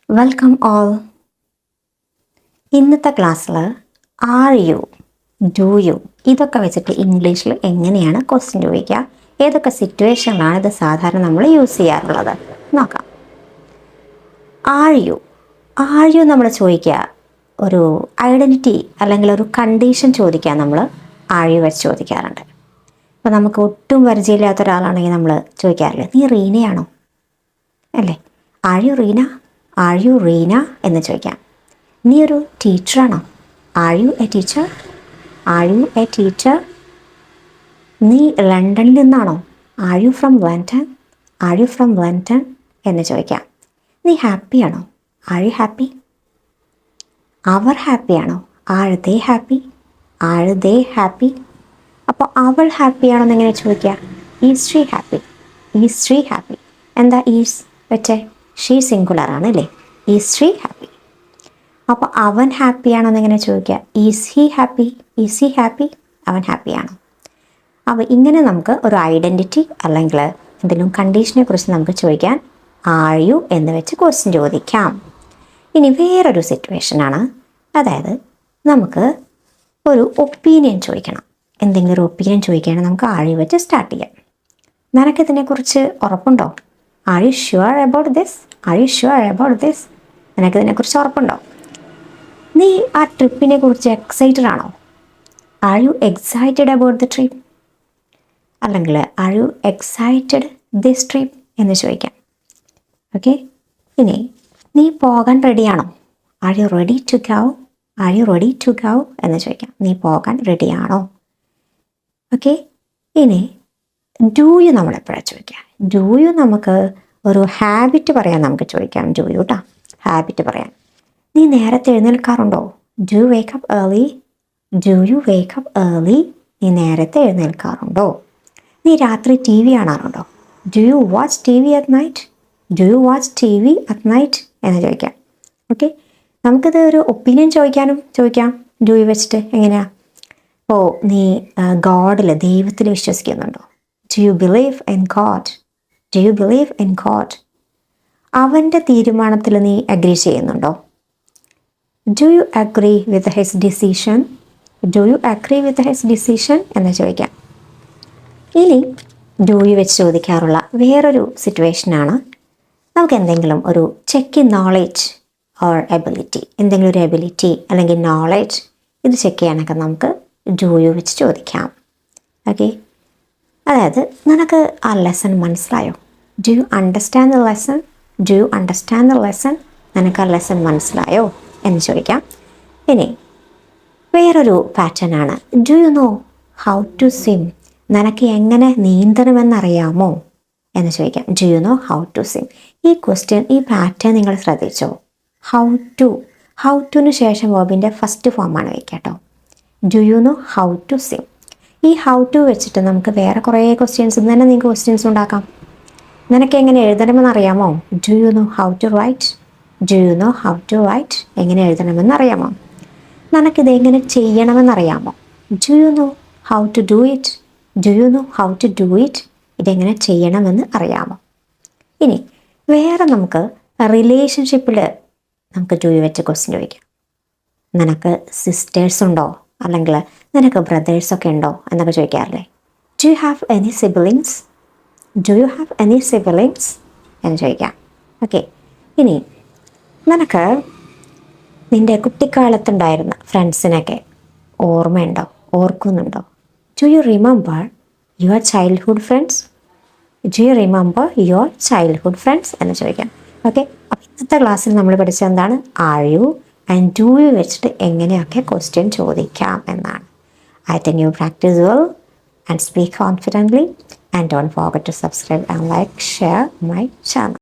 Welcome all. ഇന്നത്തെ ക്ലാസ്സിൽ are you, do you ഇതൊക്കെ വെച്ചിട്ട് ഇംഗ്ലീഷിൽ എങ്ങനെയാണ് ക്വസ്റ്റ്യൻ ചോദിക്കുക, ഏതൊക്കെ സിറ്റുവേഷനിലാണ് ഇത് സാധാരണ നമ്മൾ യൂസ് ചെയ്യാറുള്ളത് നോക്കാം. ആർ യു നമ്മൾ ചോദിക്കുക ഒരു ഐഡൻറ്റിറ്റി അല്ലെങ്കിൽ ഒരു കണ്ടീഷൻ ചോദിക്കാൻ നമ്മൾ ആർ യു വെച്ച് ചോദിക്കാറുണ്ട്. അപ്പോൾ നമുക്ക് ഒട്ടും പരിചയമില്ലാത്ത ഒരാളാണെങ്കിൽ നമ്മൾ ചോദിക്കാറില്ല, നീ റീനയാണോ അല്ലേ, ആർ യു റീന എന്ന് ചോദിക്കാം. നീ ഒരു ടീച്ചറാണോ, ആർ യു എ ടീച്ചർ. നീ ലണ്ടനിൽ നിന്നാണോ, ആർ യു ഫ്രം ലണ്ടൻ എന്ന് ചോദിക്കാം. നീ ഹാപ്പിയാണോ, ആർ യു ഹാപ്പി. അവർ ഹാപ്പിയാണോ, ആർ ദേ ഹാപ്പി. അപ്പോൾ അവൾ ഹാപ്പിയാണോ എന്നെങ്ങനെ ചോദിക്കുക, ഈസ് ഷീ ഹാപ്പി. എന്താ ഈസ് വെച്ചേ, ഷീ സിംഗുലർ ആണ് അല്ലേ, ഈസ് ഷീ ഹാപ്പി. അപ്പോൾ അവൻ ഹാപ്പിയാണോ എന്നെങ്ങനെ ചോദിക്കുക, ഈസ് ഹി ഹാപ്പി. അവൻ ഹാപ്പിയാണോ. അപ്പോൾ ഇങ്ങനെ നമുക്ക് ഒരു ഐഡൻറ്റിറ്റി അല്ലെങ്കിൽ എന്തെങ്കിലും കണ്ടീഷനെ കുറിച്ച് നമുക്ക് ചോദിക്കാൻ ആർ യു എന്ന് വെച്ച് ക്വസ്റ്റ്യൻ ചോദിക്കാം. ഇനി വേറൊരു സിറ്റുവേഷനാണ്, അതായത് നമുക്ക് ഒരു ഒപ്പീനിയൻ ചോദിക്കണം. എന്തെങ്കിലും ഒരു ഒപ്പീനിയൻ ചോദിക്കുകയാണെങ്കിൽ നമുക്ക് ആർ യു വെച്ച് സ്റ്റാർട്ട് ചെയ്യാം. നിനക്കിതിനെക്കുറിച്ച് ഉറപ്പുണ്ടോ, are you sure about this. നിനക്കിതിനെക്കുറിച്ച് ഉറപ്പുണ്ടോ. നീ ആ ട്രിപ്പിനെ കുറിച്ച് എക്സൈറ്റഡ് ആണോ, are you excited about the trip. അല്ലെങ്കിൽ are you excited this trip എന്ന് ചോദിക്കാം. ഓക്കെ. ഇനി നീ പോകാൻ റെഡിയാണോ, are you ready to go എന്ന് ചോദിക്കാം. നീ പോകാൻ റെഡിയാണോ. ഓക്കെ. ഇനി ഡു യു നമ്മളെപ്പോഴാണ് ചോദിക്കുക, ഡു യു നമുക്ക് ഒരു ഹാബിറ്റ് പറയാൻ നമുക്ക് ചോദിക്കാം. ഡു യു കേട്ടോ, ഹാബിറ്റ് പറയാൻ. നീ നേരത്തെ എഴുന്നേൽക്കാറുണ്ടോ, do you wake up early. നീ നേരത്തെ എഴുന്നേൽക്കാറുണ്ടോ. നീ രാത്രി ടി വി കാണാറുണ്ടോ, do you watch T V at night എന്ന് ചോദിക്കാം. ഓക്കെ. നമുക്കിത് ഒരു ഒപ്പീനിയൻ ചോദിക്കാം ഡു യു വെച്ചിട്ട്. എങ്ങനെയാണ്, ഓ നീ ദൈവത്തിൽ വിശ്വസിക്കുന്നുണ്ടോ, do you believe in God. അവൻ്റെ തീരുമാനത്തിൽ നീ അഗ്രി ചെയ്യുന്നുണ്ടോ, do you agree with his decision എന്ന് ചോദിക്കാം. ഇനി ഡു യു വെച്ച് ചോദിക്കാറുള്ള വേറൊരു സിറ്റുവേഷനാണ്, നമുക്ക് എന്തെങ്കിലും ഒരു check in knowledge or ability, എന്തെങ്കിലും ഒരു എബിലിറ്റി അല്ലെങ്കിൽ നോളേജ് ഇത് ചെക്ക് ചെയ്യാനൊക്കെ നമുക്ക് ഡു യു വെച്ച് ചോദിക്കാം. ഓക്കെ. അതായത് നിനക്ക് ആ ലെസൺ മനസ്സിലായോ, do you understand the lesson. നിനക്ക് ആ ലെസൺ മനസ്സിലായോ എന്ന് ചോദിക്കാം. ഇനി വേറൊരു പാറ്റേൺ ആണ്, do you know how to swim. നിനക്ക് എങ്ങനെ നീന്തണമെന്നറിയാമോ എന്ന് ചോദിക്കാം. Do you know how to swim. ഈ പാറ്റേൺ നിങ്ങൾ ശ്രദ്ധിച്ചോ. ഹൗ ടുന് ശേഷം വേർബിൻ്റെ ഫസ്റ്റ് ഫോമാണ് വയ്ക്കുക കേട്ടോ. Do you know how to swim. ഈ ഹൗ ടു വെച്ചിട്ട് നമുക്ക് വേറെ കുറേ ക്വസ്റ്റ്യൻസ് തന്നെ നിങ്ങൾക്ക് ക്വസ്റ്റ്യൻസ് ഉണ്ടാക്കാം. നിനക്ക് എങ്ങനെ എഴുതണമെന്ന് അറിയാമോ, do you know how to write. എങ്ങനെ എഴുതണമെന്ന് അറിയാമോ. നിനക്കിത് എങ്ങനെ ചെയ്യണമെന്നറിയാമോ, do you know how to do it. ഇതെങ്ങനെ ചെയ്യണമെന്ന് അറിയാമോ. ഇനി വേറെ നമുക്ക് റിലേഷൻഷിപ്പിൽ നമുക്ക് ഡു യു വെച്ച് ക്വസ്റ്റ്യൻ ചോദിക്കാം. നിനക്ക് സിസ്റ്റേഴ്സ് ഉണ്ടോ, അല്ലെങ്കിൽ നിനക്ക് ബ്രദേഴ്സൊക്കെ ഉണ്ടോ എന്നൊക്കെ ചോദിക്കാറില്ലേ. Do you have any siblings എന്ന് ചോദിക്കാം. ഓക്കെ. ഇനി നിനക്ക് നിൻ്റെ കുട്ടിക്കാലത്തുണ്ടായിരുന്ന ഫ്രണ്ട്സിനൊക്കെ ഓർക്കുന്നുണ്ടോ. Do you remember your childhood friends എന്ന് ചോദിക്കാം. ഓക്കെ. അപ്പോൾ ഇന്നത്തെ ക്ലാസ്സിൽ നമ്മൾ പഠിച്ചത് എന്താണ്, are you and do you വെച്ചിട്ട് എങ്ങനെയൊക്കെ ക്വസ്റ്റ്യൻ ചോദിക്കാം എന്നാണ്. I think you practice well and speak confidently, and don't forget to subscribe and share my channel.